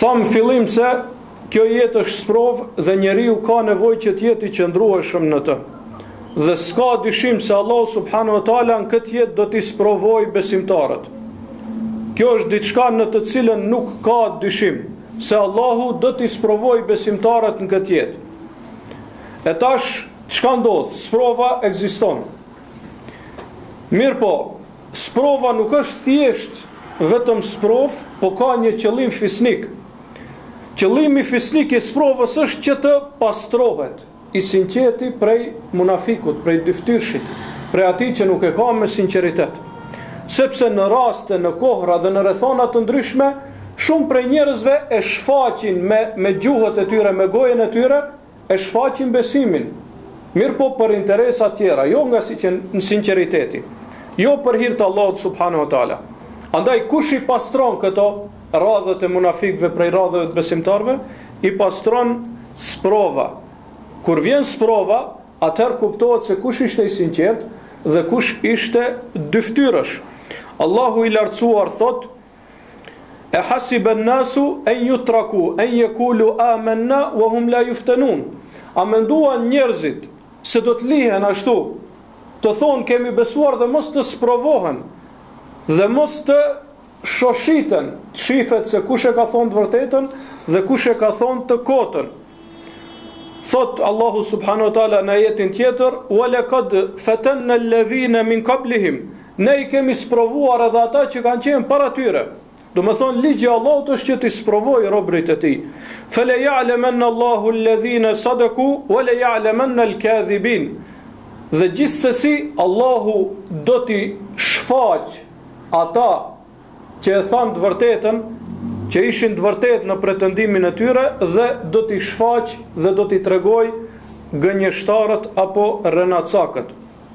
Thamë fillim se kjo jetë është sprovë dhe njeriu ka nevojë që të jetë i qëndrueshëm në të. Dhe s'ka dyshim se Allah subhanahu wa taala në këtë jetë do t'i sprovojë besimtarët. Kjo është diçka në të cilën nuk ka dyshim se Allahu do t'i sprovojë besimtarët në këtë jetë. E tash çka ndodh? Sprova ekziston. Mirë po, sprova nuk është thjesht vetëm sprov, po ka një qëllim fisnik. Qëllimi fisnik i sprovës është që të pastrohet i sinqeti prej munafikut, prej dyftyrshit, prej atij që nuk e ka me sinqeritet. Sepse në raste, në kohra dhe në rrethana të ndryshme, shumë prej njerëzve e shfaqin me gjuhët e tyre, me gojen e tyre, e shfaqin besimin. Mirë po për interesa tjera, jo nga në sinqeriteti, jo për hir të Allahut subhanahu wa taala. Andaj kush i pastron këto radhët e munafikëve prej radhëve të besimtarëve? I pastron sprova. Kur vjen sprova, atëherë kuptohet se kush ishte i sinqert dhe kush ishte dyftyrësh. Allahu i lartësuar thot: "E hasiben nasu en yutraku en yaqulu amanna wa hum la yuftanun." A menduan njerëzit se do të lihen ashtu, të thonë kemi besuar dhe mos të sprovohen, dhe mos të shoshiten, të shifet se kush e ka thonë të vërtetën dhe kush e ka thonë të kotën. Thot Allahu subhanahu wa taala në ajetin tjetër: "Wa laqad fatanna alladhina min qablihim." Ne i kemi sprovuar edhe ata që kanë qenë para tyre. Do më thonë, ligji i Allahut është që t'i sprovojë robërit e tij. "Fala ya'lamanna Allahu alladhina sadaku wa la ya'lamanna al-kadhibin." Dhe gjithsesi Allahu do t'i shfaq ata që e thanë të vërtetën, që ishin të vërtetë në pretendimin e tyre, dhe do t'i shfaq dhe do t'i tregoj gënjeshtarët apo rrenacakët.